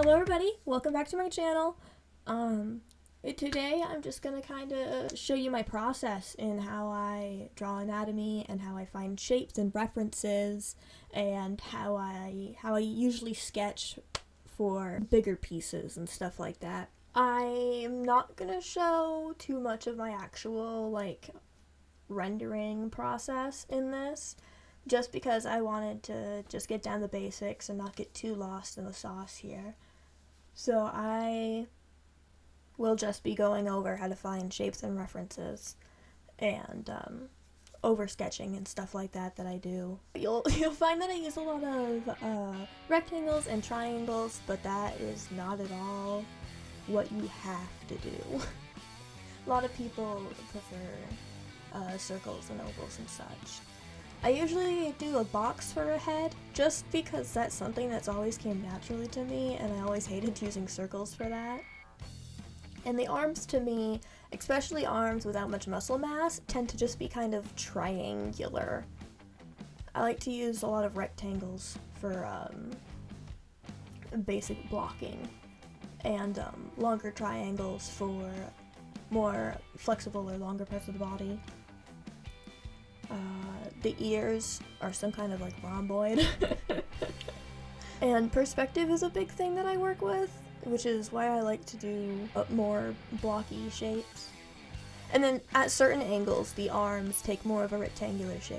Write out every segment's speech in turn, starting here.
Hello everybody, welcome back to my channel. Today I'm just gonna kind of show you my process in how I draw anatomy and how I find shapes and references and how I usually sketch for bigger pieces and stuff like that. I'm not gonna show too much of my actual rendering process in this, just because I wanted to just get down the basics and not get too lost in the sauce here. So I will just be going over how to find shapes and references and over sketching and stuff like that I do. You'll find that I use a lot of rectangles and triangles, but that is not at all what you have to do. A lot of people prefer circles and ovals and such. I usually do a box for a head, just because that's something that's always came naturally to me, and I always hated using circles for that. And the arms, to me, especially arms without much muscle mass, tend to just be kind of triangular. I like to use a lot of rectangles for basic blocking, and longer triangles for more flexible or longer parts of the body. The ears are some kind of rhomboid. And perspective is a big thing that I work with, which is why I like to do more blocky shapes. And then at certain angles, the arms take more of a rectangular shape.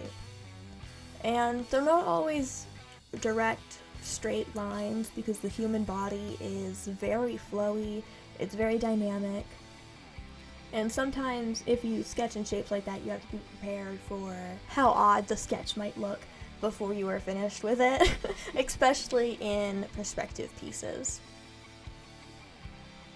And they're not always direct, straight lines, because the human body is very flowy, it's very dynamic. And sometimes if you sketch in shapes like that, you have to be prepared for how odd the sketch might look before you are finished with it, especially in perspective pieces.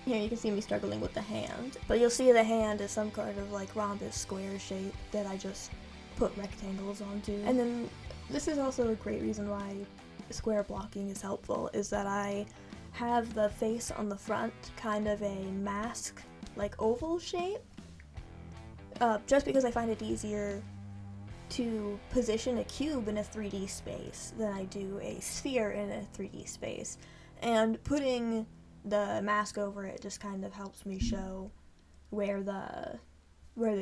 Here you can see me struggling with the hand, but you'll see the hand is some kind of rhombus square shape that I just put rectangles onto. And then this is also a great reason why square blocking is helpful, is that I have the face on the front kind of a mask oval shape, just because I find it easier to position a cube in a 3D space than I do a sphere in a 3D space. And putting the mask over it just kind of helps me show where the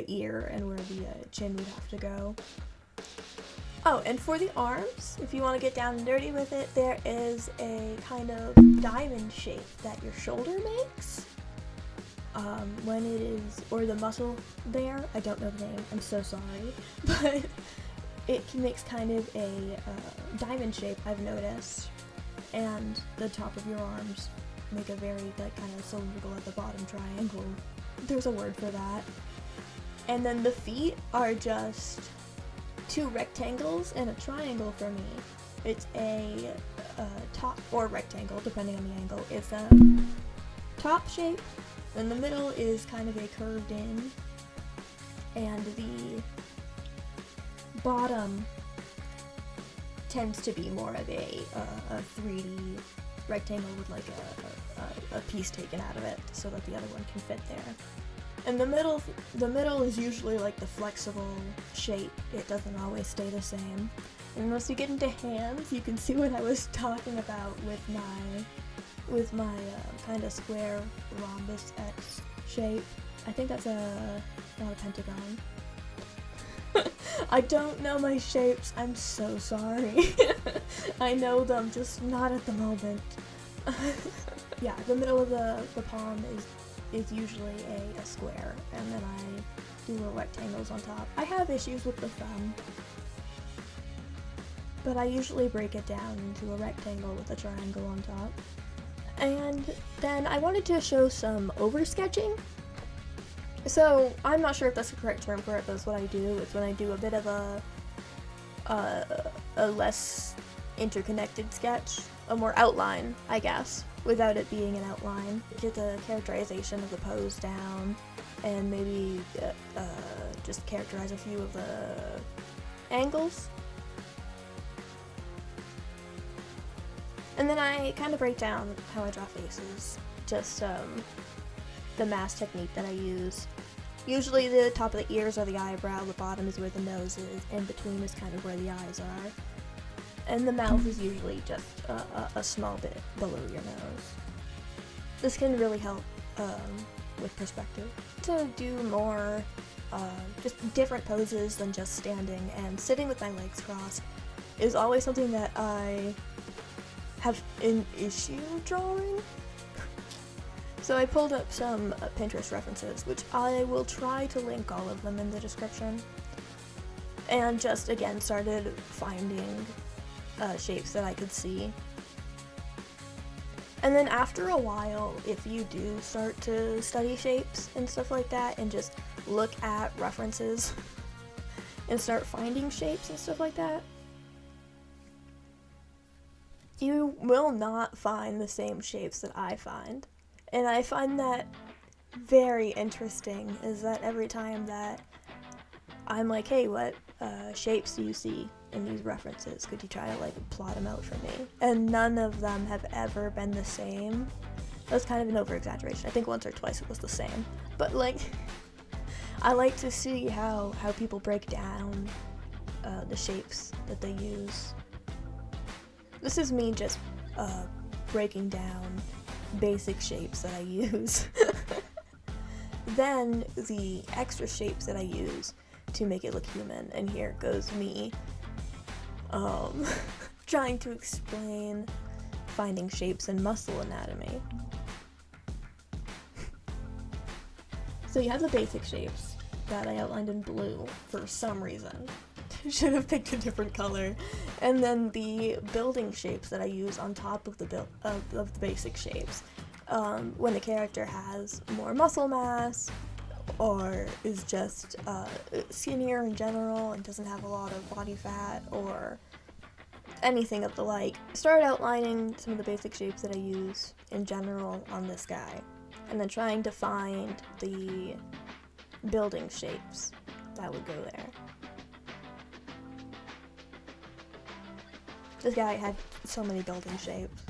ear and where the chin would have to go. Oh, and for the arms, if you want to get down and dirty with it, there is a kind of diamond shape that your shoulder makes. When it is, or the muscle there, I don't know the name, I'm so sorry, but it makes kind of a diamond shape, I've noticed, and the top of your arms make a very kind of cylindrical at the bottom triangle. There's a word for that. And then the feet are just two rectangles and a triangle for me. It's a top, or rectangle depending on the angle. It's a top shape. Then the middle is kind of a curved in, and the bottom tends to be more of a 3D rectangle with a piece taken out of it so that the other one can fit there. And the middle is usually the flexible shape. It doesn't always stay the same. And once you get into hands, you can see what I was talking about with my kind of square rhombus X shape. I think that's not a pentagon. I don't know my shapes, I'm so sorry. I know them, just not at the moment. Yeah, the middle of the palm is usually a square, and then I do little rectangles on top. I have issues with the thumb, but I usually break it down into a rectangle with a triangle on top. And then I wanted to show some over-sketching. So I'm not sure if that's the correct term for it, but that's what I do. It's when I do a bit of a less interconnected sketch, a more outline, I guess, without it being an outline. Get the characterization of the pose down, and maybe just characterize a few of the angles. And then I kind of break down how I draw faces, just the mask technique that I use. Usually the top of the ears are the eyebrow, the bottom is where the nose is, in between is kind of where the eyes are. And the mouth is usually just a small bit below your nose. This can really help with perspective. To do more just different poses than just standing, and sitting with my legs crossed is always something that I have an issue drawing. So I pulled up some Pinterest references, which I will try to link all of them in the description, and just again started finding shapes that I could see. And then after a while, if you do start to study shapes and stuff like that and just look at references and start finding shapes and stuff like that, you will not find the same shapes that I find. And I find that very interesting, is that every time that I'm like, hey, what shapes do you see in these references? Could you try to like plot them out for me? And none of them have ever been the same. That's kind of an over-exaggeration. I think once or twice it was the same. But like, I like to see how people break down the shapes that they use. This is me just breaking down basic shapes that I use. Then the extra shapes that I use to make it look human, and here goes me trying to explain finding shapes in muscle anatomy. So you have the basic shapes that I outlined in blue for some reason. Should have picked a different color. And then the building shapes that I use on top of the of the basic shapes. When a character has more muscle mass, or is just skinnier in general and doesn't have a lot of body fat, or anything of the like. Start outlining some of the basic shapes that I use in general on this guy, and then trying to find the building shapes that would go there. This guy had so many building shapes.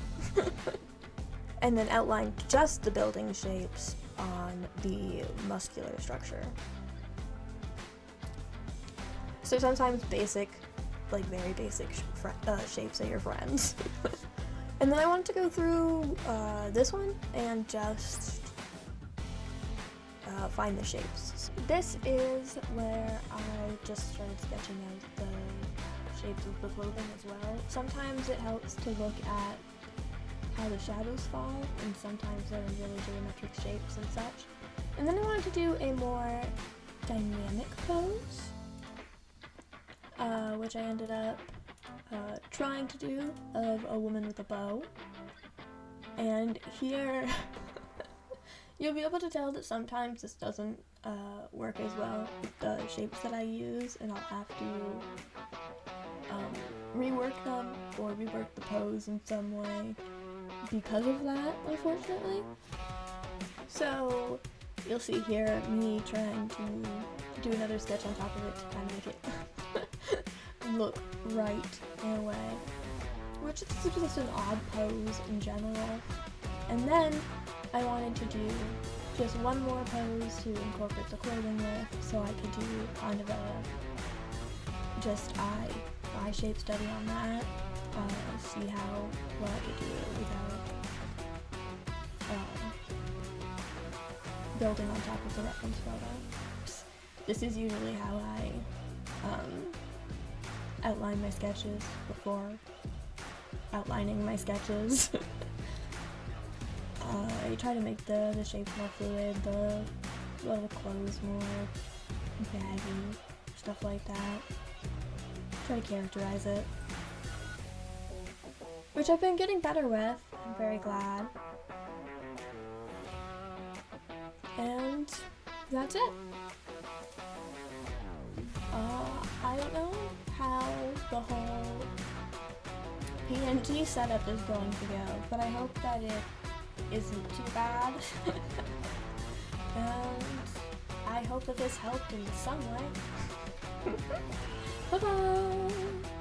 And then outline just the building shapes on the muscular structure. So sometimes basic, like very basic shapes are your friends. And then I wanted to go through this one and just find the shapes. This is where I just started sketching out the shapes of the clothing as well. Sometimes it helps to look at how the shadows fall, and sometimes they're in really geometric shapes and such. And then I wanted to do a more dynamic pose, which I ended up trying to do, of a woman with a bow. And here, you'll be able to tell that sometimes this doesn't work as well with the shapes that I use, and I'll have to rework them or rework the pose in some way because of that, unfortunately. So you'll see here me trying to do another sketch on top of it to kind of make it look right in a way, which is just an odd pose in general. And then I wanted to do just one more pose to incorporate the clothing with, so I could do kind of a just eye shape study on that. See how well I could do it without building on top of the reference photo. This is usually how I outline my sketches before outlining my sketches. I try to make the shapes more fluid, the clothes more baggy, stuff like that. Try to characterize it, which I've been getting better with. I'm very glad. And that's it. I don't know how the whole PNG setup is going to go, but I hope that it isn't too bad. And I hope that this helped in some way. Bye-bye!